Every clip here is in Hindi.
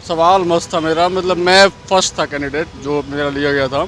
सवाल मस्त था मेरा, मतलब मैं फर्स्ट था कैंडिडेट जो मेरा लिया गया था,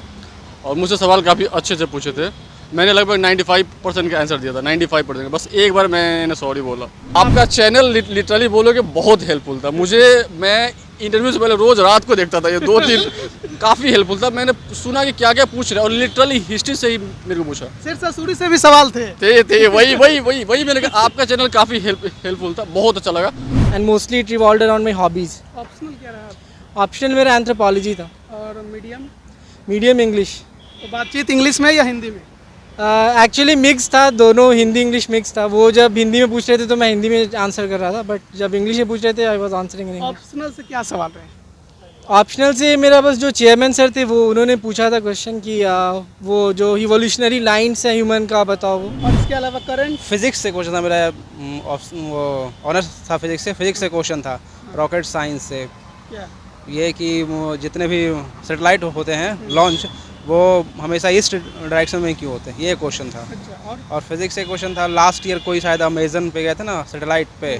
और मुझसे सवाल काफ़ी अच्छे से पूछे थे। मैंने लगभग 95% का आंसर दिया था, 95% का। बस एक बार मैंने सॉरी बोला। आपका चैनल लिटरली बोलोगे बहुत हेल्पफुल था मुझे। मैं इंटरव्यू से पहले रोज़ रात को देखता था, ये 2-3 काफ़ी हेल्पफुल था। मैंने सुना कि क्या क्या पूछ रहे हैं, और लिटरली हिस्ट्री से ही मेरे को पूछा सिरसा सूरी से भी सवाल थे। थे वही मैंने कहा आपका चैनल काफ़ी हेल्पफुल था, बहुत अच्छा लगा। and mostly it revolved around my hobbies. Optional क्या रहा आपका? ऑप्शनल मेरा एंथ्रोपोलॉजी था, और मीडियम? Medium English. तो बातचीत इंग्लिश में या हिंदी में? एक्चुअली मिक्स था, दोनों हिंदी इंग्लिश मिक्स था। वो जब हिंदी में पूछ रहे थे तो मैं हिंदी में आंसर कर रहा था, बट जब इंग्लिश में पूछ रहे थे I was answering in English. Optional से क्या सवाल रहे? ऑप्शनल से मेरा बस जो चेयरमैन सर थे वो उन्होंने पूछा था क्वेश्चन कि वो जो इवोल्यूशनरी लाइन्स है ह्यूमन का बताओ वो। और इसके अलावा करंट? फिजिक्स से क्वेश्चन था मेरा, वो ऑनर्स था फिजिक्स से क्वेश्चन था, रॉकेट साइंस से। क्या? ये कि वो जितने भी सैटेलाइट होते हैं लॉन्च, वो हमेशा ईस्ट डायरेक्शन में क्यों होते हैं, ये क्वेश्चन था। अच्छा, और फिजिक्स से क्वेश्चन था, लास्ट ईयर कोई शायद अमेजन पे गए थे ना सैटेलाइट पे,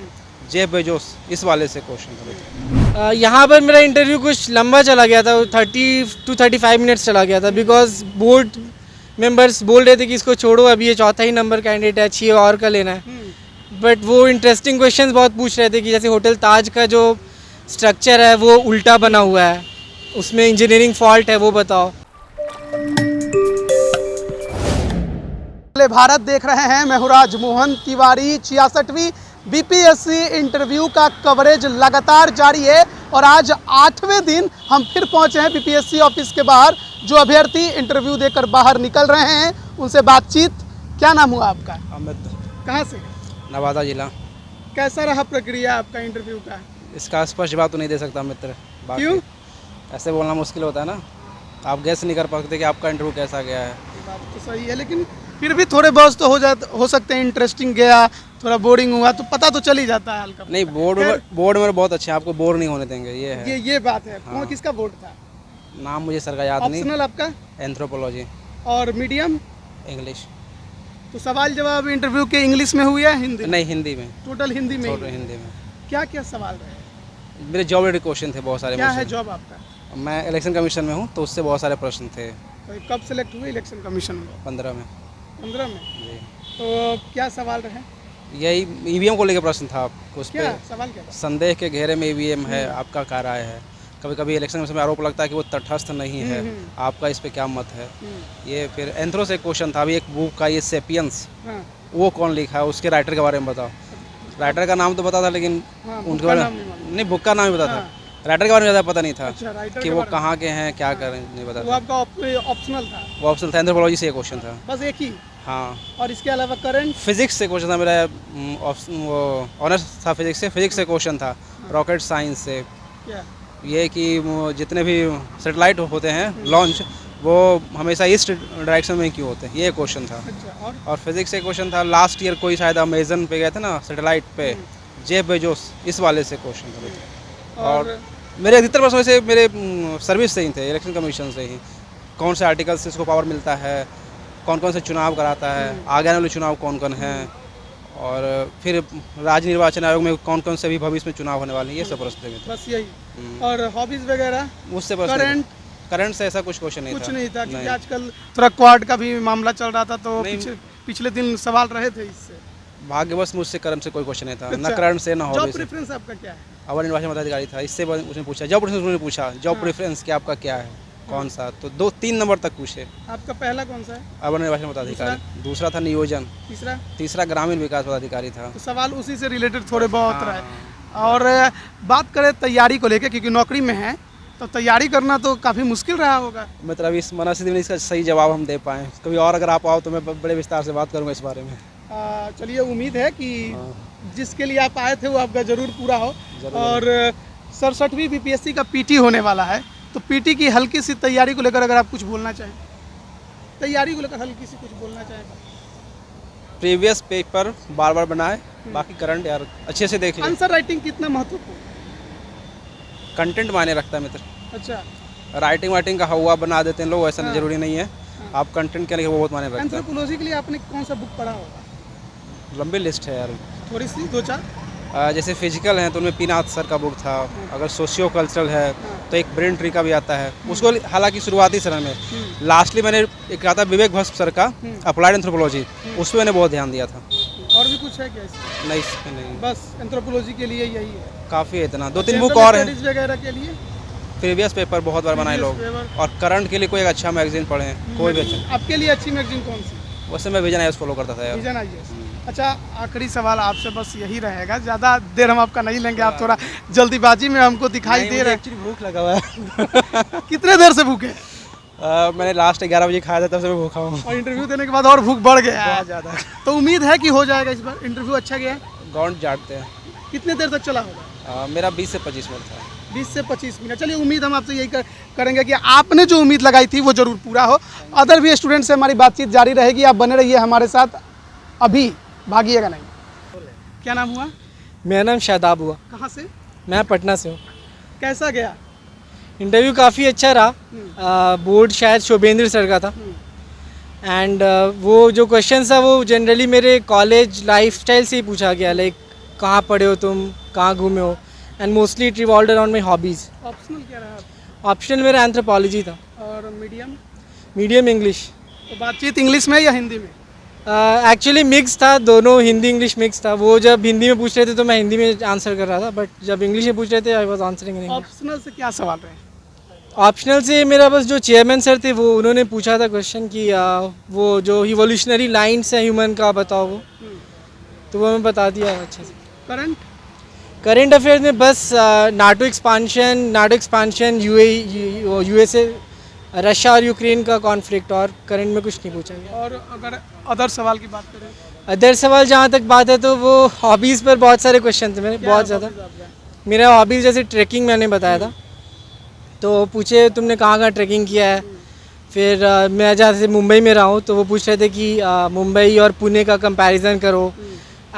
जेफ बेजोस, इस वाले से क्वेश्चन था। यहाँ पर मेरा इंटरव्यू कुछ लंबा चला गया था, 30 to 35 मिनट्स चला गया था, बिकॉज बोर्ड मेंबर्स बोल रहे थे कि इसको छोड़ो, अभी ये चौथा ही नंबर कैंडिडेट है, 6 और का लेना है। बट वो इंटरेस्टिंग क्वेश्चंस बहुत पूछ रहे थे कि जैसे होटल ताज का जो स्ट्रक्चर है वो उल्टा बना हुआ है, उसमें इंजीनियरिंग फॉल्ट है, वो बताओ। भारत देख रहे हैं, मैं हूं राजमोहन तिवारी। 66वीं बीपीएससी इंटरव्यू का कवरेज लगातार जारी है और आज 8वें दिन हम फिर पहुंचे हैं बीपीएससी ऑफिस के बाहर। जो अभ्यर्थी इंटरव्यू देकर बाहर निकल रहे हैं उनसे बातचीत। क्या नाम हुआ आपका? अमित, कहाँ से? नवादा जिला। कैसा रहा प्रक्रिया आपका इंटरव्यू का? इसका स्पष्ट जवाब तो नहीं दे सकता मित्र। बाकी क्यों? ऐसे बोलना मुश्किल होता है ना, आप गैस नहीं कर पाते कि आपका इंटरव्यू कैसा गया है। ये बात तो सही है, लेकिन फिर भी थोड़े बहुत तो हो सकते हैं। इंटरेस्टिंग गया, थोड़ा बोरिंग हुआ तो पता तो चल ही जाता है हल्का। नहीं, बोर्ड में बहुत अच्छे हैं, आपको बोर नहीं होने देंगे, ये है। ये बात है। हाँ। कौन किसका बोर्ड था? नाम मुझे सर का याद नहीं। ऑप्शनल आपका? एंथ्रोपोलॉजी, और मीडियम? इंग्लिश। तो सवाल जवाब इंटरव्यू के इंग्लिश में हुई है हिंदी में? नहीं, हिंदी में। टोटल हिंदी में छोटे ही? हिंदी में। क्या क्या सवाल रहे? मेरे जॉब रिलेटेड क्वेश्चन थे बहुत सारे। क्या है मुझसे। जॉब आपका? मैं इलेक्शन कमीशन में हूँ, तो उससे बहुत सारे प्रश्न थे। तो कब सेलेक्ट हुए इलेक्शन कमीशन में? 15 में। 15 में? जी, तो क्या सवाल रहे? यही ईवीएम को लेकर प्रश्न था। उस क्या पर सवाल क्या था? संदेह के घेरे में ईवीएम है, आपका क्या राय है। कभी कभी इलेक्शन में आरोप लगता है कि वो तटस्थ नहीं है, आपका इस पे क्या मत है। ये फिर एंथ्रो से क्वेश्चन था। अभी एक बुक का ये सेपियंस, हाँ, वो कौन लिखा है, उसके राइटर के बारे में बताओ। राइटर का नाम तो पता था, लेकिन हाँ, उनके बुक का बारे नाम नहीं मालूम। नहीं, बुक का नाम ही पता हाँ। था, राइटर के बारे में ज़्यादा पता नहीं था अच्छा, राइटर कि के वो बारे में। कहाँ के हैं, क्या करें, नहीं पता वो था। आपका ऑप्शनल था? वो ऑप्शन था, एंथ्रोपोलॉजी से ये क्वेश्चन था। बस एक ही? हाँ। और इसके अलावा करंट? फिजिक्स से क्वेश्चन था मेरा, वो ऑनर्स था फिजिक्स से क्वेश्चन था, रॉकेट साइंस से। क्या? ये कि वो जितने भी सैटेलाइट होते हैं लॉन्च, वो हमेशा ईस्ट डायरेक्शन में क्यों होते हैं, ये क्वेश्चन था। अच्छा, और फिजिक्स से क्वेश्चन था, लास्ट ईयर कोई शायद अमेजन पे गए थे ना सैटेलाइट पे, जेफ बेजोस, इस वाले से क्वेश्चन था। और मेरे अधिकतर प्रश्न से मेरे सर्विस से ही थे, इलेक्शन कमीशन से ही। कौन से आर्टिकल से इसको पावर मिलता है, कौन कौन से चुनाव कराता है, आगे आने वाले चुनाव कौन कौन हैं, और फिर राज्य निर्वाचन आयोग में कौन कौन से भी भविष्य में चुनाव होने वाले हैं, ये सब प्रश्न थे मेरे। बस यही? और हॉबीज वगैरह? उससे प्रश्न करंट? करंट से ऐसा कुछ क्वेश्चन नहीं था। कुछ नहीं था, क्योंकि नहीं। आजकल थोड़ा क्वाड का भी मामला चल रहा था, तो नहीं। पिछले दिन सवाल रहे थे इससे। भाग्यवश मुझसे करंट से कोई क्वेश्चन नहीं था, न अच्छा। करंट से, न जॉब हॉबी से। प्रेफरेंस आपका क्या है? अवर निर्वाचन पदाधिकारी था, इससे उसने पूछा जॉब प्रेफरेंस, उन्होंने पूछा जॉब प्रेफरेंस क्या आपका क्या है, कौन सा, तो 2-3 नंबर तक पूछे। आपका पहला कौन सा है? अवर निर्वाचन पदाधिकारी। दूसरा था नियोजन। तीसरा? तीसरा ग्रामीण विकास पदाधिकारी था। तो सवाल उसी से रिलेटेड थोड़े बहुत रहे। और बात करें तैयारी को लेकर, क्योंकि नौकरी में है तो तैयारी करना तो काफ़ी मुश्किल रहा होगा। मतलब इस मनस्थिति में इसका सही जवाब हम दे पाएँ, कभी और अगर आप आओ तो मैं बड़े विस्तार से बात करूँगा इस बारे में। चलिए, उम्मीद है कि जिसके लिए आप आए थे वो आपका ज़रूर पूरा हो। और 67वीं बीपीएससी का पीटी होने वाला है, तो पीटी की हल्की सी तैयारी को लेकर अगर आप कुछ बोलना चाहें, तैयारी को लेकर हल्की सी कुछ बोलना चाहें। प्रीवियस पेपर बार बार बनाए, बाकी करंट यार अच्छे से देख लें। आंसर राइटिंग कितना महत्वपूर्ण? कंटेंट मायने रखता है मित्र। अच्छा, राइटिंग वाइटिंग का हुआ बना देते हैं लोग, ऐसा हाँ। जरूरी नहीं है। आप कंटेंट के लिए वो बहुत मायने रखता है। एंथ्रोपोलॉजी के लिए आपने कौन सा बुक पढ़ा होगा? लंबी लिस्ट है यार। थोड़ी सी, 2-4? जैसे फिजिकल हैं तो उनमें पीनाथ सर का बुक था, अगर सोशियो कल्चरल है तो एक ब्रेन ट्री का भी आता है उसको, हालांकि शुरुआती समय में। लास्टली मैंने एक आता विवेक भस्म सर का अप्लाइड एंथ्रोपोलॉजी, उस पर मैंने बहुत ध्यान दिया था। और भी कुछ है क्या इसमें? नहीं इसमें नहीं, बस एंथ्रोपोलॉजी के लिए यही है। काफ़ी है इतना, 2-3 बुक जनरल और हैं। स्टडीज वगैरह के लिए प्रीवियस पेपर बहुत बार बनाए लोग, पेपर। और करंट के लिए कोई एक अच्छा मैगजीन पढ़ें, कोई भी अच्छा। आपके लिए अच्छी मैगजीन कौन सी? वैसे मैं विजन आईएएस फॉलो करता था यार। Vision IAS. अच्छा, आखिरी सवाल आपसे बस यही रहेगा, ज़्यादा देर हम आपका नहीं लेंगे, आप थोड़ा जल्दीबाजी में हमको दिखाई दे रहे हैं। एक्चुअली भूख लगा हुआ है। कितने देर से भूखे? मैंने लास्ट 11 बजे खाया था, तब से मैं भूखा हूँ और इंटरव्यू देने के बाद और भूख बढ़ गया है। बहुत ज़्यादा। तो उम्मीद है कि हो जाएगा इस बार, इंटरव्यू अच्छा गया है? गॉन्ड जाटते हैं। कितने देर तक चला होगा? मेरा 20 से 25 मिनट था। 20 से 25 मिनट। चलिए, उम्मीद हम आपसे यही करेंगे कि आपने जो उम्मीद लगाई थी वो जरूर पूरा हो। अदर भी स्टूडेंट से हमारी बातचीत जारी रहेगी, आप बने रहिए हमारे साथ, अभी भागिएगा नहीं। क्या नाम हुआ? मेरा नाम शादाब हुआ, कहाँ से? मैं पटना से हूँ। कैसा गया? इंटरव्यू काफ़ी अच्छा रहा। बोर्ड शायद शोभेंद्र सर का था। एंड वो जो क्वेश्चन था वो जनरली मेरे कॉलेज लाइफस्टाइल से ही पूछा गया, लाइक कहाँ पढ़े हो तुम, कहाँ घूमे हो, and mostly it revolved around my hobbies. Optional क्या रहा? ऑप्शनल मेरा एंथ्रोपोलॉजी था। और मीडियम? Medium English. तो बातचीत इंग्लिश में या हिंदी में? एक्चुअली मिक्स था, दोनों हिंदी इंग्लिश मिक्स था। वो जब हिंदी में पूछ रहे थे तो मैं हिंदी में आंसर कर रहा था, बट जब इंग्लिश में पूछ रहे थे I was answering in English. Optional से क्या सवाल रहे? ऑप्शनल से मेरा बस जो चेयरमैन सर थे वो उन्होंने पूछा था क्वेश्चन कि वो जो इवोल्यूशनरी लाइन्स है ह्यूमन का बताओ वो, तो वो मैं बता दिया अच्छे से। करंट अफेयर्स में बस नाटो एक्सपांशन यूएसए रशिया और यूक्रेन का कॉन्फ्लिक्ट, और करंट में कुछ नहीं पूछा गया। और अगर अदर सवाल की बात करें? अदर सवाल जहाँ तक बात है तो वो हॉबीज़ पर बहुत सारे क्वेश्चन थे मेरे, बहुत ज़्यादा। मेरा हॉबीज़ जैसे ट्रैकिंग मैंने बताया था, तो पूछे तुमने कहाँ कहाँ ट्रैकिंग किया है। फिर मैं जहाँ से मुंबई में रहा हूँ तो वो पूछ रहे थे कि मुंबई और पुणे का कंपैरिजन करो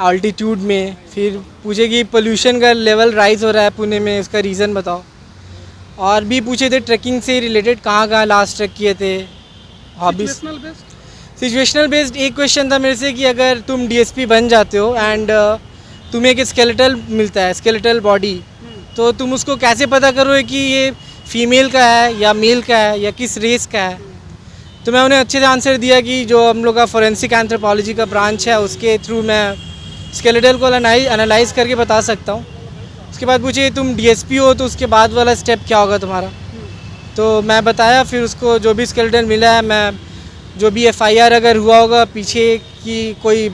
आल्टीट्यूड में। फिर पूछे कि पोल्यूशन का लेवल राइज हो रहा है पुणे में, उसका रीज़न बताओ। और भी पूछे थे ट्रैकिंग से रिलेटेड, कहाँ कहाँ लास्ट ट्रैक किए थे, हॉबीज़। सिचुएशनल बेस्ड एक क्वेश्चन था मेरे से कि अगर तुम डीएसपी बन जाते हो एंड तुम्हें एक स्केलेटल मिलता है, स्केलेटल बॉडी, तो तुम उसको कैसे पता करोगे कि ये फीमेल का है या मेल का है या किस रेस का है। तो मैं उन्हें अच्छे से आंसर दिया कि जो हम लोग का फोरेंसिक एंथ्रोपोलॉजी का ब्रांच है उसके थ्रू मैं स्केलेटल को एनालाइज करके बता सकता हूँ। उसके बाद पूछे तुम डीएसपी हो तो उसके बाद वाला स्टेप क्या होगा तुम्हारा, तो मैं बताया। फिर उसको जो भी स्केलेटल मिला है, मैं जो भी एफआईआर अगर हुआ होगा पीछे की कोई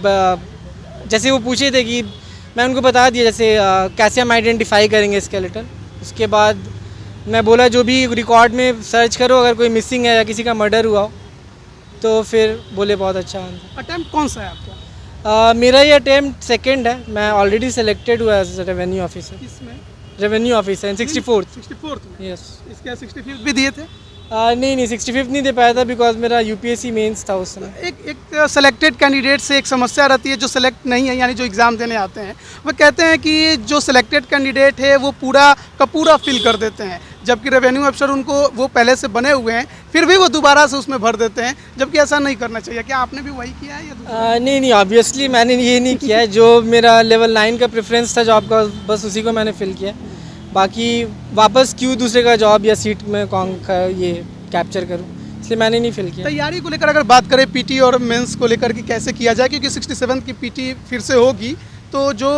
जैसे वो पूछे थे कि मैं उनको बता दिया जैसे कैसे हम आइडेंटिफाई करेंगे स्केलेटल। उसके बाद मैं बोला जो भी रिकॉर्ड में सर्च करो, अगर कोई मिसिंग है या किसी का मर्डर हुआ हो, तो फिर बोले बहुत अच्छा आंसर। अटेम्प्ट कौन सा है आपका? मेरा ये अटेम्प्ट सेकंड है। मैं ऑलरेडी सेलेक्टेड हुआ एज रेवेन्यू ऑफिसर। किसमें? Revenue officer 64th। 64th में? यस। इसके 65th भी दिए थे? नहीं 65th नहीं दे पाया था बिकॉज मेरा यूपीएससी मेंस था उस समय। एक सेलेक्टेड कैंडिडेट से एक समस्या रहती है, जो सेलेक्ट नहीं है यानी जो एग्ज़ाम देने आते हैं, वो कहते हैं कि जो सेलेक्टेड कैंडिडेट है वो पूरा का पूरा फिल कर देते हैं, जबकि रेवेन्यू अफसर उनको वो पहले से बने हुए हैं फिर भी वो दोबारा से उसमें भर देते हैं, जबकि ऐसा नहीं करना चाहिए। क्या आपने भी वही किया है या नहीं ऑब्वियसली मैंने ये नहीं किया है। जो मेरा लेवल 9 का प्रेफरेंस था जॉब का, बस उसी को मैंने फिल किया। बाकी वापस क्यों दूसरे का जॉब या सीट में ये कैप्चर करूं, इसलिए मैंने नहीं फिल किया। तैयारी को लेकर अगर बात करें पीटी और मेंस को लेकर कि कैसे किया जाए, क्योंकि 67 की पीटी फिर से होगी, तो जो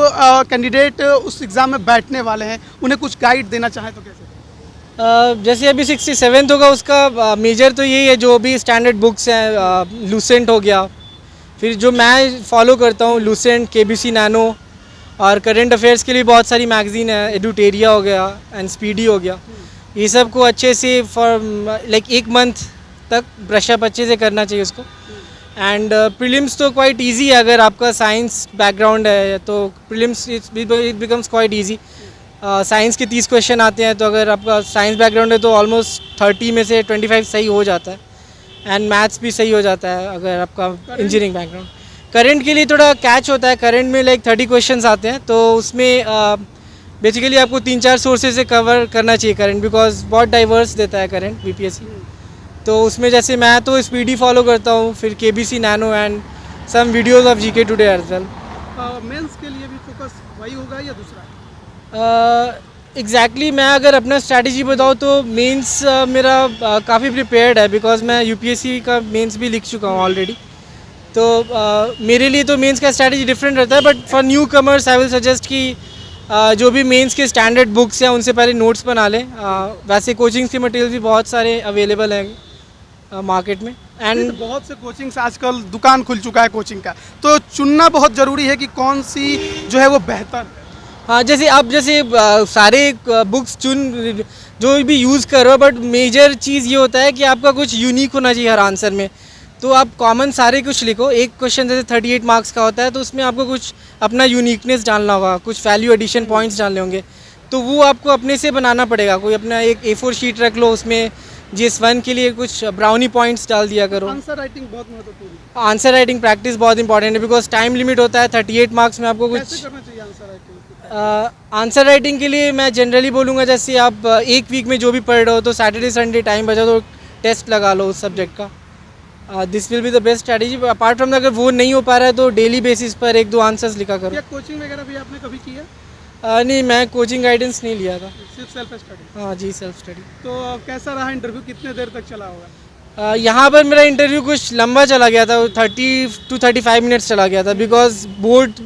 कैंडिडेट उस एग्ज़ाम में बैठने वाले हैं उन्हें कुछ गाइड देना चाहें तो कैसे? जैसे अभी 67 होगा उसका मेजर तो यही है, जो भी स्टैंडर्ड बुक्स हैं, लूसेंट हो गया, फिर जो मैं फॉलो करता हूँ लूसेंट, केबीसी नैनो, और करंट अफेयर्स के लिए बहुत सारी मैगजीन है, एडुटेरिया हो गया एंड स्पीडी हो गया। ये सब को अच्छे से फॉर लाइक 1 मंथ तक ब्रशअप अच्छे से करना चाहिए उसको। एंड प्रीलिम्स तो क्वाइट इजी है, अगर आपका साइंस बैकग्राउंड है तो prelims it becomes quite easy. Science के 30 क्वेश्चन आते हैं, तो अगर आपका साइंस बैकग्राउंड है तो ऑलमोस्ट 30 में से 25 सही हो जाता है, एंड मैथ्स भी सही हो जाता है अगर आपका इंजीनियरिंग बैकग्राउंड। करंट के लिए थोड़ा कैच होता है, करंट में लाइक 30 क्वेश्चंस आते हैं, तो उसमें बेसिकली आपको 3-4 सोर्सेज से कवर करना चाहिए करंट, बिकॉज बहुत डाइवर्स देता है करंट बीपीएससी। तो उसमें जैसे मैं तो स्पीडी फॉलो करता हूँ, फिर KBC nano and some videos of GK today as well. Mains के लिए भी फोकस वही होगा या दूसरा? एग्जैक्टली मैं अगर अपना स्ट्रैटेजी बताऊँ तो मेंस मेरा काफ़ी प्रिपेयर्ड है, बिकॉज मैं यूपीएससी का मेंस भी लिख चुका हूँ ऑलरेडी। तो मेरे लिए तो मेंस का स्ट्रैटेजी डिफरेंट रहता है, but for new commerce I will suggest कि जो भी मेंस के स्टैंडर्ड बुक्स हैं उनसे पहले नोट्स बना लें। वैसे कोचिंग्स के मटेरियल भी बहुत सारे अवेलेबल हैं मार्केट में। एंड बहुत से कोचिंग्स आजकल दुकान खुल चुका है कोचिंग का, तो चुनना बहुत ज़रूरी है कि कौन सी जो है वो बेहतर है। हाँ, जैसे आप सारे बुक्स चुन जो भी यूज़ करो, बट मेजर चीज़ ये होता है कि आपका कुछ यूनिक होना चाहिए हर आंसर में। तो आप कॉमन सारे कुछ लिखो। एक क्वेश्चन जैसे 38 मार्क्स का होता है, तो उसमें आपको कुछ अपना यूनिकनेस डालना होगा, कुछ वैल्यू एडिशन पॉइंट्स डालने होंगे। तो वो आपको अपने से बनाना पड़ेगा। कोई अपना एक A4 शीट रख लो, उसमें GS1 के लिए कुछ ब्राउनी पॉइंट्स डाल दिया करो। आंसर राइटिंग बहुत महत्वपूर्ण है। आंसर राइटिंग प्रैक्टिस बहुत इंपॉर्टेंट है, बिकॉज टाइम लिमिट होता है 38 मार्क्स में। आपको कुछ कैसे करना चाहिए आंसर राइटिंग? आंसर राइटिंग के लिए मैं जनरली बोलूँगा, जैसे आप एक वीक में जो भी पढ़ रहे हो, तो सैटरडे संडे टाइम बचा तो टेस्ट लगा लो उस सब्जेक्ट का। This will be the best strategy. Apart from अगर वो नहीं हो पा रहा है तो डेली बेसिस पर 1-2 आंसर्स लिखा करो। क्या कोचिंग वगैरह भी आपने कभी की है? नहीं, मैं कोचिंग गाइडेंस नहीं लिया था। सिर्फ सेल्फ स्टडी? हाँ जी, सेल्फ स्टडी। तो कैसा रहा इंटरव्यू, कितने देर तक चला होगा? यहाँ पर मेरा इंटरव्यू कुछ लंबा चला गया था, 30 to 35 मिनट्स चला गया था, बिकॉज बोर्ड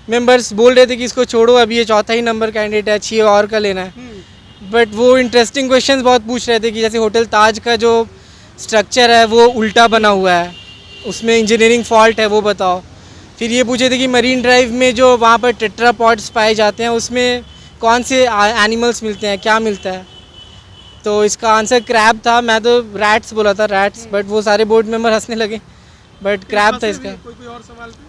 मेंबर्स बोल रहे थे कि इसको छोड़ो, अभी ये चौथा ही नंबर कैंडिडेट है, 6 और का लेना है। बट वो इंटरेस्टिंग क्वेश्चंस बहुत पूछ रहे थे कि जैसे होटल ताज का जो स्ट्रक्चर है वो उल्टा बना हुआ है, उसमें इंजीनियरिंग फॉल्ट है, वो बताओ। फिर ये पूछे थे कि मरीन ड्राइव में जो वहाँ पर टेट्रापॉड्स पाए जाते हैं उसमें कौन से एनिमल्स मिलते हैं, क्या मिलता है। तो इसका आंसर क्रैब था। मैं तो रैट्स बोला था, रैट्स, बट वो सारे बोर्ड मेंबर हंसने लगे, बट क्रैब था इसका। कोई और सवाल पे?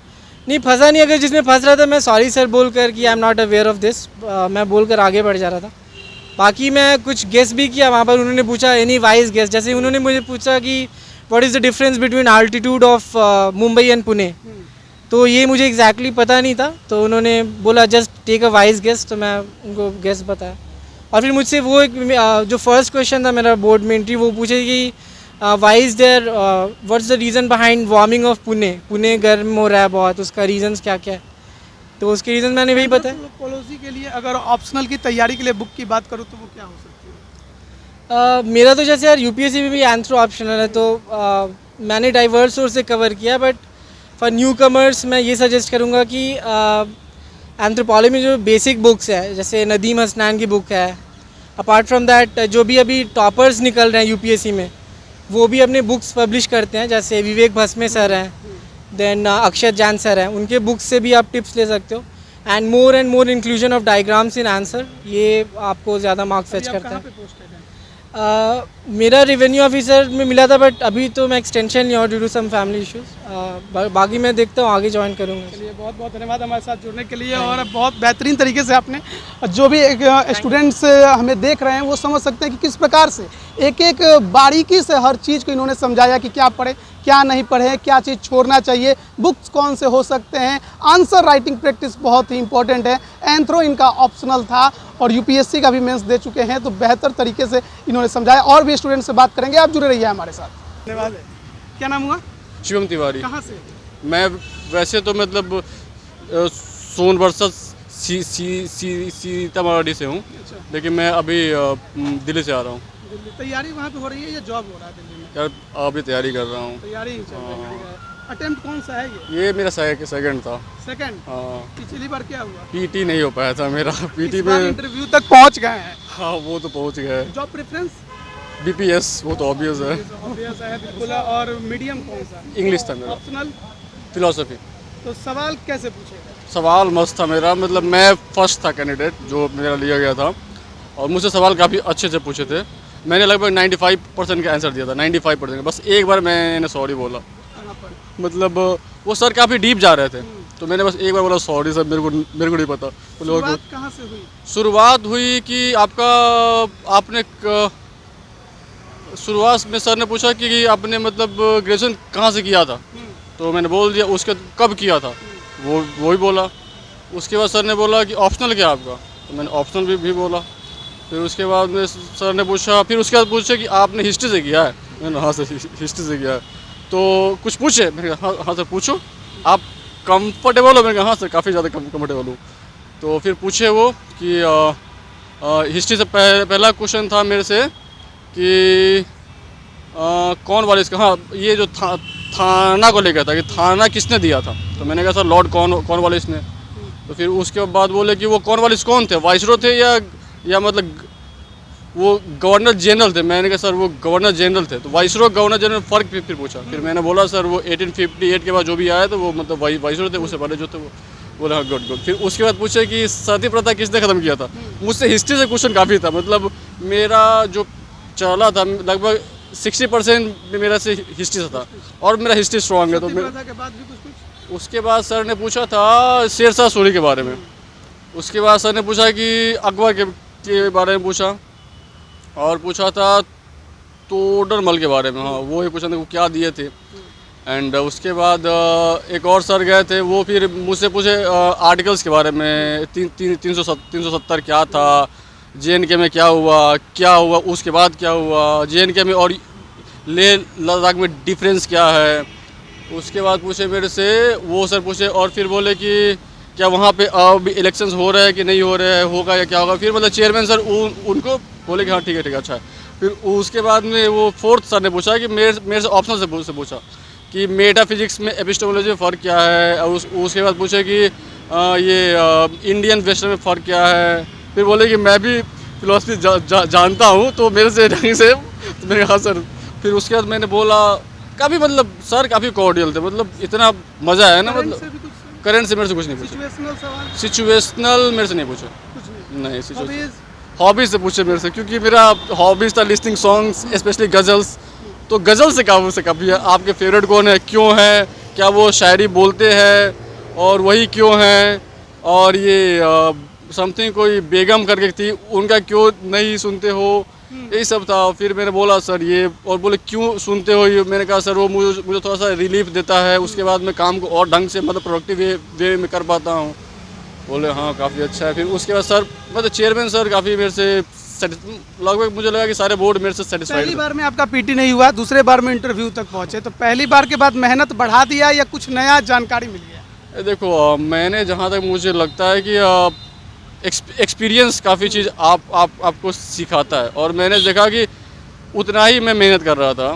नहीं, फंसा नहीं। अगर जिसमें फंस रहा था मैं सॉरी सर बोल कर कि I am not aware of this, मैं बोल कर आगे बढ़ जा रहा था। बाकी मैं कुछ गेस भी किया वहाँ पर। उन्होंने पूछा एनी वाइज गेस, जैसे उन्होंने मुझे पूछा कि what is the difference between altitude of Mumbai and Pune. तो ये मुझे एग्जैक्टली पता नहीं था, तो उन्होंने बोला just take a wise guess, तो मैं उनको गेस बताया। और फिर मुझसे वो एक जो फर्स्ट क्वेश्चन था मेरा बोर्ड में एंट्री, वो पूछे कि why is there what's the reason behind warming of Pune, Pune गर्म हो रहा है बहुत, उसका रीजंस क्या क्या है। तो उसके रीज़न मैंने वही बताया। एंथ्रोपोलॉजी के लिए अगर ऑप्शनल की तैयारी के लिए बुक की बात करूँ तो वो क्या हो सकती है? मेरा तो जैसे यार यूपीएससी में भी एंथ्रो ऑप्शनल है, तो मैंने डाइवर्स सोर्स से कवर किया। बट फॉर न्यू कमर्स मैं ये सजेस्ट करूँगा कि एंथ्रोपोलॉजी में जो बेसिक बुक्स है, जैसे नदीम हसनैन की बुक है, अपार्ट फ्रॉम दैट जो भी अभी टॉपर्स निकल रहे हैं यूपीएससी में वो भी अपने बुक्स पब्लिश करते हैं, जैसे विवेक भस्मे सर हैं, देन अक्षत जैन सर हैं, उनके बुक्स से भी आप टिप्स ले सकते हो। And more inclusion of diagrams in answer, ये आपको ज़्यादा मार्क्स फेच करता है। मेरा रेवेन्यू ऑफिसर में मिला था, बट अभी तो मैं एक्सटेंशन लिया हूँ due to some family issues. बाकी मैं देखता हूँ, आगे ज्वाइन करूँगा। चलिए, बहुत बहुत धन्यवाद हमारे साथ जुड़ने के लिए। और बहुत बेहतरीन तरीके से आपने, जो भी एक स्टूडेंट्स हमें देख रहे हैं वो समझ सकते हैं कि किस प्रकार से एक एक बारीकी से हर चीज़ को इन्होंने समझाया कि क्या पढ़े, क्या नहीं पढ़े, क्या चीज़ छोड़ना चाहिए, बुक्स कौन से हो सकते हैं। आंसर राइटिंग प्रैक्टिस बहुत ही इंपॉर्टेंट है। एंथ्रो इनका ऑप्शनल था और यूपीएससी का भी मेंस दे चुके हैं, तो बेहतर तरीके से इन्होंने समझाया। और भी स्टूडेंट से बात करेंगे, आप जुड़े रहिए हमारे साथ। धन्यवाद। क्या नाम हुआ? शिवम तिवारी। कहाँ से? मैं वैसे तो मतलब सोनभद्र सीतामढ़ी से हूँ, लेकिन मैं अभी दिल्ली से आ रहा हूँ। दिल्ली तैयारी वहाँ पे हो रही है या जॉब हो रहा है दिल्ली में? यार अभी तैयारी कर रहा हूँ। तैयारी ही चल रही है। अटेम्प्ट कौन सा है ये? ये मेरा सेकंड था। सेकंड? हाँ, पिछली बार क्या हुआ? पीटी नहीं हो पाया था मेरा। पीटी इस बार में इंटरव्यू तक पहुँच गए हैं। हाँ, वो तो पहुँच गए। Job preference? बीपीएस, वो तो ऑब्वियस है। ऑब्वियस है बिल्कुल। और मीडियम कौन सा? इंग्लिश था मेरा। ऑप्शनल? फिलोसफी। तो सवाल कैसे पूछेगा? सवाल मस्त था मेरा, मतलब मैं फर्स्ट था कैंडिडेट जो मेरा लिया गया था, और मुझसे सवाल काफ़ी अच्छे से पूछे थे। मैंने लगभग 95% का आंसर दिया था, 95%। बस एक बार मैंने सॉरी बोला, कहाँ पर? मतलब वो सर काफ़ी डीप जा रहे थे, तो मैंने बस एक बार बोला सॉरी सर, मेरे को नहीं पता। शुरुआत कहाँ से हुई? शुरुआत हुई कि आपने शुरुआत में सर ने पूछा कि आपने मतलब ग्रेजुएशन कहाँ से किया था, तो मैंने बोल दिया। उसके कब किया था वो ही बोला। उसके बाद सर ने बोला कि ऑप्शनल क्या आपका, तो मैंने ऑप्शनल भी बोला। फिर उसके बाद में सर ने पूछा, फिर उसके बाद पूछा कि आपने हिस्ट्री से किया है, मैंने हाँ सर हिस्ट्री से किया है। तो कुछ पूछे, मैंने कहा हाँ सर पूछो, आप कंफर्टेबल हो? मैंने कहा हाँ सर काफ़ी ज़्यादा कंफर्टेबल हूँ। तो फिर पूछे वो कि हिस्ट्री से पहला क्वेश्चन था मेरे से कि कौन वालिस का, हाँ ये जो थाना को लेकर था कि थाना किसने दिया था। तो मैंने कहा सर लॉर्ड कॉर्नवालिस ने। तो फिर उसके बाद बोले कि वो कॉर्नवालिस कौन थे, वाइसरॉय थे या मतलब वो गवर्नर जनरल थे। मैंने कहा सर वो गवर्नर जनरल थे। तो वाइसरॉय गवर्नर जनरल फ़र्क फिर पूछा। फिर मैंने बोला सर वो 1858 के बाद जो भी आया तो वो मतलब वाइसरॉय थे, उससे पहले जो थे वो बोला हाँ गुड गुड। फिर उसके बाद पूछे कि सती प्रथा किसने ख़त्म किया था। मुझसे हिस्ट्री से क्वेश्चन काफ़ी था, मतलब मेरा जो चला था लगभग 60% मेरा से हिस्ट्री से था और मेरा हिस्ट्री स्ट्रॉन्ग है। तो उसके बाद सर ने पूछा था शेरशाह सूरी के बारे में। उसके बाद सर ने पूछा कि अकबर के बारे में पूछा और पूछा था तोडरमल के बारे में, हाँ वो ही पूछा था वो क्या दिए थे। एंड उसके बाद एक और सर गए थे, वो फिर मुझसे पूछे आर्टिकल्स के बारे में 370 क्या था, JNK में क्या हुआ उसके बाद क्या हुआ, JNK में और लेह लद्दाख में डिफरेंस क्या है। उसके बाद पूछे मेरे से वो सर पूछे और फिर बोले कि क्या वहाँ पे अब इलेक्शंस हो रहे हैं कि नहीं हो रहे हैं, होगा या क्या होगा। फिर मतलब चेयरमैन सर उनको बोले कि हाँ ठीक है अच्छा है। फिर उसके बाद में वो फोर्थ सर ने पूछा कि मेरे से ऑप्शनल से पूछा कि मेटाफिजिक्स में एपिस्टेमोलॉजी में फ़र्क क्या है। और उसके बाद पूछे कि ये इंडियन वेस्टर्न में फ़र्क क्या है। फिर बोले कि मैं भी फिलोसफी जानता हूँ तो मेरे से ढंग से। तो मैंने कहा सर। फिर उसके बाद मैंने बोला काफ़ी मतलब सर काफ़ी कॉर्डियल थे, मतलब इतना मज़ा आया ना। मतलब करंट से मेरे से कुछ नहीं पूछे, सिचुएशनल मेरे से नहीं पूछे, नहीं सिचुएशनल। हॉबीज़ से पूछे मेरे से, क्योंकि मेरा हॉबीज़ था लिस्टिंग सॉन्ग्स स्पेशली गज़ल्स। तो गज़ल से काफ़ी है। आपके फेवरेट कौन है, क्यों है, क्या वो शायरी बोलते हैं और वही क्यों हैं, और ये समथिंग कोई बेगम करके थी उनका क्यों नहीं सुनते हो, यही सब था। फिर मैंने बोला सर ये, और बोले क्यों सुनते हो ये। मैंने कहा सर वो मुझे थोड़ा सा रिलीफ देता है, उसके बाद मैं काम को और ढंग से मतलब प्रोडक्टिव वे में कर पाता हूँ। बोले हाँ काफ़ी अच्छा है। फिर उसके बाद सर मतलब चेयरमैन सर काफ़ी मेरे से लगभग मुझे लगा कि सारे बोर्ड मेरे से सेटिस्फाइड। पहली बार में आपका PT नहीं हुआ, दूसरे बार में इंटरव्यू तक पहुंचे, तो पहली बार के बाद मेहनत बढ़ा दिया या कुछ नया जानकारी मिल गया? देखो मैंने जहाँ तक मुझे लगता है कि एक्सपीरियंस काफ़ी चीज़ आपको सिखाता है। और मैंने देखा कि उतना ही मैं मेहनत कर रहा था,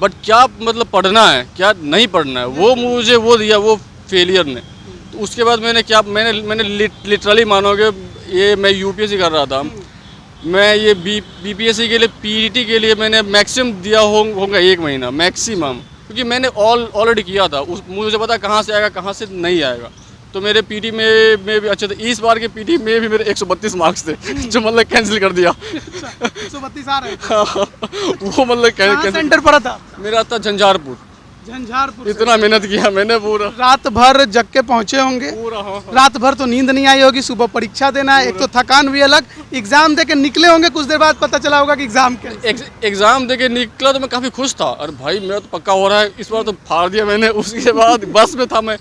बट क्या मतलब पढ़ना है क्या नहीं पढ़ना है वो मुझे वो दिया वो फेलियर ने। तो उसके बाद मैंने लिटरली मानोगे ये मैं UPSC कर रहा था, मैं ये BPSC के लिए PET के लिए मैंने मैक्सिमम दिया होगा 1 महीना मैक्सिमम, क्योंकि मैंने ऑलरेडी किया था। मुझे पता कहाँ से आएगा कहाँ से नहीं आएगा। तो मेरे PT में भी अच्छे थे। इस बार के PT में भी मेरे 132 मार्क्स थे जो मतलब कैंसिल कर दिया। 132 आ रहे थे। वो मतलब कैंसिल। सेंटर पड़ा था मेरा था झंझारपुर। इतना मेहनत किया मैंने पूरा। रात भर जग के पहुंचे होंगे पूरा। हाँ। रात भर तो नींद नहीं आई होगी, सुबह परीक्षा देना है, एक तो थकान भी अलग। एग्जाम दे के निकले होंगे, कुछ देर बाद पता चला होगा कि एग्जाम दे के निकला तो मैं काफ़ी खुश था। अरे भाई मेरा तो पक्का हो रहा है, इस बार तो फाड़ दिया मैंने। उसके बाद बस में था मैं,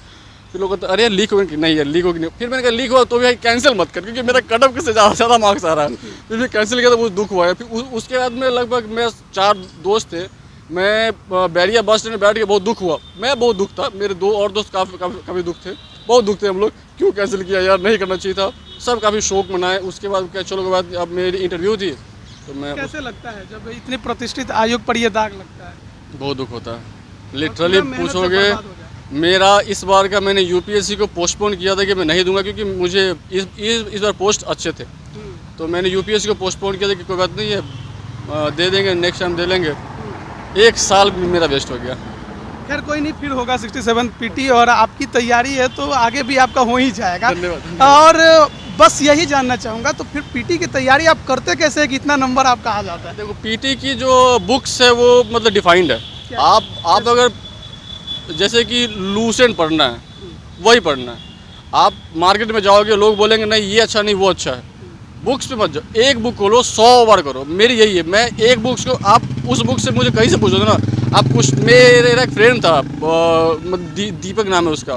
फिर लोग कहते अरे लीक हो कि नहीं यार लीक हो कि नहीं। फिर मैंने कहा लीक हुआ तो भी कैंसिल मत कर, क्योंकि मेरा कट ऑफ से ज़्यादा मार्क्स आ रहा है। फिर भी कैंसिल किया तो मुझे दुख हुआ है। फिर उसके बाद में लगभग मेरे 4 दोस्त थे, मैं बैरिया बस स्टैंड में बैठ के बहुत दुख हुआ। मैं बहुत दुख था, मेरे 2 और दोस्त काफ़ी दुख थे, बहुत दुख थे हम लोग। क्यों कैंसिल किया यार, नहीं करना चाहिए था। सब काफ़ी शौक मनाए। उसके बाद क्या चलो के बाद अब मेरी इंटरव्यू थी तो मैं। कैसे लगता है जब इतने प्रतिष्ठित आयोग पर ये दाग लगता है? बहुत दुख होता है लिटरली। पूछोगे मेरा इस बार का मैंने UPSC को पोस्टपोन किया था कि मैं नहीं दूंगा, क्योंकि मुझे इस बार पोस्ट अच्छे थे। तो मैंने UPSC को पोस्टपोन किया था कि कोई बात नहीं है दे देंगे, नेक्स्ट टाइम दे लेंगे। 1 साल मेरा वेस्ट हो गया। खैर कोई नहीं, फिर होगा 67 PT और आपकी तैयारी है तो आगे भी आपका हो ही जाएगा। धन्यवाद। और बस यही जानना चाहूँगा, तो फिर PT की तैयारी आप करते कैसे है कि इतना नंबर आपका आ जाता है? देखो PT की जो बुक्स है वो मतलब डिफाइंड है। आप अगर जैसे कि लूसेंट पढ़ना है वही पढ़ना है। आप मार्केट में जाओगे लोग बोलेंगे नहीं ये अच्छा नहीं वो अच्छा है, बुक्स पे मत जाओ। एक बुक खोलो 100 बार करो। मेरी यही है, मैं एक बुक्स को आप उस बुक से मुझे कहीं से पूछो ना आप कुछ। मेरा एक फ्रेंड था दीपक नाम है उसका,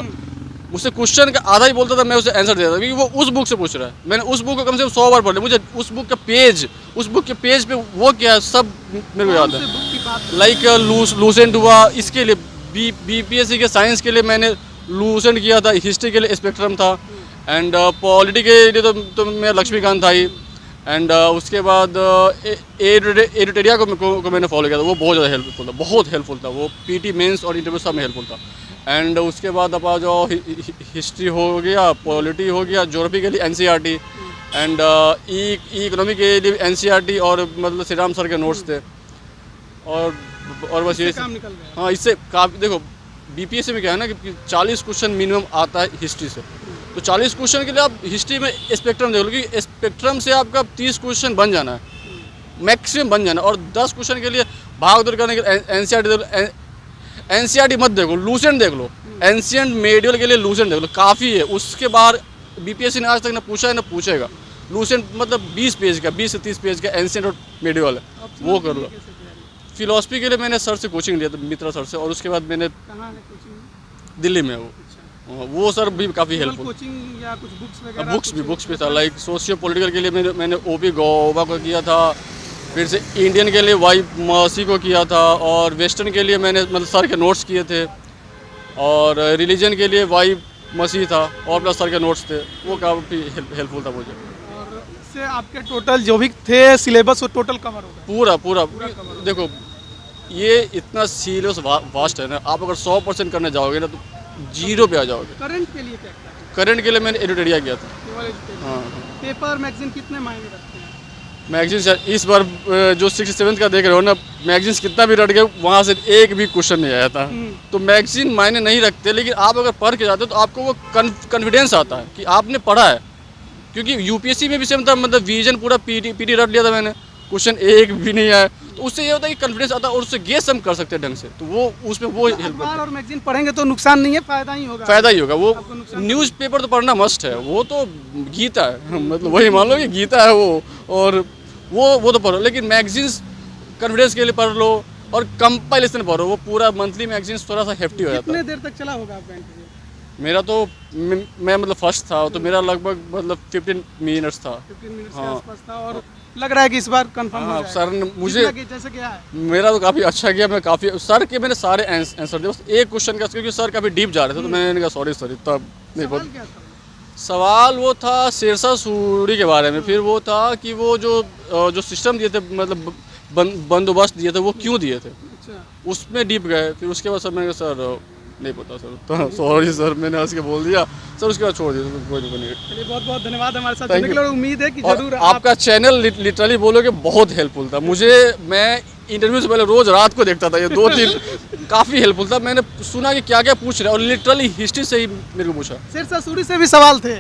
मुझसे क्वेश्चन का आधा ही बोलता था, मैं उसे आंसर देता था, क्योंकि वो उस बुक से पूछ रहा है। मैंने उस बुक को कम से कम 100 बार पढ़ लिया। मुझे उस बुक के पेज पे वो क्या है सब मेरे को याद है। लाइक लूसेंट हुआ, इसके लिए BPSC के साइंस के लिए मैंने लूसेंट किया था, हिस्ट्री के लिए स्पेक्ट्रम था, एंड पॉलिटी के लिए तो मेरा लक्ष्मीकांत था ही। एंड उसके बाद एडिटोरिया को मैंने फॉलो किया था, वो बहुत ज़्यादा हेल्पफुल था, बहुत हेल्पफुल था। वो पीटी मेंस और इंटरव्यू सब में हेल्पफुल था। एंड उसके बाद आप आ जाओ, हिस्ट्री हो गया, पॉलिटी हो गया, ज्योग्राफी के लिए एनसीईआरटी, एंड इकोनॉमी के लिए एनसीईआरटी और मतलब श्री राम सर के नोट्स थे। और बस ये काम निकल गया। हाँ, इससे काफ़ी देखो बीपीएससी में क्या है ना कि 40 क्वेश्चन मिनिमम आता है हिस्ट्री से। तो 40 क्वेश्चन के लिए आप हिस्ट्री में स्पेक्ट्रम देख लो कि स्पेक्ट्रम से आपका 30 क्वेश्चन बन जाना है, मैक्सिमम बन जाना है। और 10 क्वेश्चन के लिए भाग दौड़ करने के एनसीईआरटी मत देखो, लूसेंट देख लो, एंशिएंट मेडिवल के लिए लूसेंट देख लो, काफ़ी है। उसके बाहर बीपीएससी ने आज तक ना पूछा है ना पूछेगा। लूसेंट मतलब 20 पेज का, 20 से 30 पेज का एंशिएंट और मेडिवल है, वो कर लो। फिलोसफी के लिए मैंने सर से कोचिंग लिया था, मित्रा सर से, और उसके बाद मैंने कहाँ है कोचिंग? दिल्ली में वो सर भी काफ़ी हेल्पफुल। कोचिंग या कुछ बुक्स वगैरह? बुक्स भी था, लाइक सोशियो पॉलिटिकल के लिए मैंने ओपी गौबा को किया था, फिर से इंडियन के लिए वाई मसी को किया था, और वेस्टर्न के लिए मैंने मतलब सर के नोट्स किए थे, और रिलीजन के लिए वाई मसी था और प्लस सर के नोट्स थे, वो काफ़ी हेल्पफुल था मुझे। और इससे आपके टोटल जो भी थे सिलेबस वो टोटल कवर हो गया? पूरा देखो, ये इतना सीरियस वास्ट है ना, आप अगर 100% करने जाओगे ना तो 0 पे आ जाओगे। करंट के लिए क्या करते हैं? करंट के लिए मैंने एडिटोरिया किया था। केवल education? हाँ, पेपर मैगजीन कितने मायने रखते हैं? मैगजीन्स इस बार जो 67th का देख रहे हो ना, मैगजीन्स कितना भी रट गए, वहाँ से एक भी क्वेश्चन नहीं आया था। तो मैगजीन मायने नहीं रखते, लेकिन आप अगर पढ़ के जाते हो तो आपको वो कॉन्फिडेंस आता है कि आपने पढ़ा है। क्योंकि यूपीएससी में भी सेम था, मतलब विजन पूरा पीटी रट लिया था मैंने, क्वेश्चन एक भी नहीं आया। तो उससे ये होता है कि कॉन्फिडेंस आता है और उससे गेस हम कर सकते हैं ढंग से, तो वो उसमें वो हेल्प करता अखबार और मैगजीन पढ़ेंगे तो नुकसान नहीं है, फायदा ही होगा। है। फायदा ही होगा। वो आपको नुकसान न्यूज़पेपर तो पढ़ना मस्ट है, वो तो गीता है, मतलब वही मान लो कि गीता है वो, और वो तो पढ़ो। लेकिन मैगजीन्स कॉन्फिडेंस के लिए पढ़ लो, और कंपाइलेशन पढ़ो, वो पूरा मंथली मैगजीन्स थोड़ा सा हेफ्टी हो जाता कितने है। देर तक चला होगा आपका इंटरव्यू? मेरा तो मैं मतलब फर्स्ट था, तो मेरा लगभग मतलब 15 मिनट्स था। 15 मिनट के हाँ। आसपास था, और लग रहा है कि इस बार कंफर्म हो हाँ, जाएगा। सर ने मुझे, कितना कि- जैसे क्या है? मेरा तो काफ़ी अच्छा गया, मैं काफ़ी सर के मैंने सारे आंसर दिए, बस एक क्वेश्चन का, क्योंकि सर काफ़ी डीप जा रहे थे, तो मैंने कहा सॉरी सर, इतना नहीं सवाल बहुत। क्या था? सवाल वो था शेरशाह सूरी के बारे में, फिर वो था कि वो जो सिस्टम दिए थे, मतलब बंदोबस्त दिए थे, वो क्यों दिए थे, अच्छा, उसमें डीप गए। फिर उसके बाद सर मैंने कहा सर नहीं पता सर, तो सॉरी सर, मैंने हंस के बोल दिया सर, उसके बाद छोड़ दिया। कोई नहीं। चलिए बहुत बहुत धन्यवाद हमारे साथ Thank जुड़ने के you. लिए, और उम्मीद है कि और जरूर आपका चैनल लिटरली बोलोगे बहुत हेल्पफुल था मुझे। मैं इंटरव्यू से पहले रोज रात को देखता था, ये 2-3 काफ़ी हेल्पफुल था। मैंने सुना कि क्या क्या पूछ रहे हैं, और लिटरली हिस्ट्री से ही मेरे को पूछा शेरशाह सूरी से भी सवाल थे।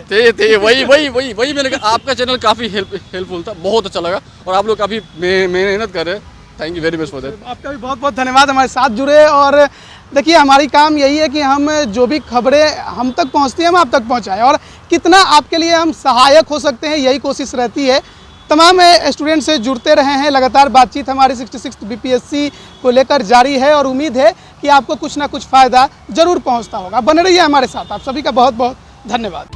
वही मैंने कहा आपका चैनल काफ़ी हेल्पफुल था, बहुत अच्छा लगा, और आप लोग काफ़ी मेहनत कर रहे हैं। Thank you very much for that. आपका भी बहुत बहुत धन्यवाद हमारे साथ जुड़े। और देखिए, हमारी काम यही है कि हम जो भी खबरें हम तक पहुंचती हैं हम आप तक पहुंचाएं, और कितना आपके लिए हम सहायक हो सकते हैं, यही कोशिश रहती है। तमाम स्टूडेंट से जुड़ते रहे हैं, लगातार बातचीत हमारी 66 बीपीएससी को लेकर जारी है, और उम्मीद है कि आपको कुछ ना कुछ फ़ायदा ज़रूर पहुंचता होगा। बने रहिए हमारे साथ। आप सभी का बहुत बहुत धन्यवाद।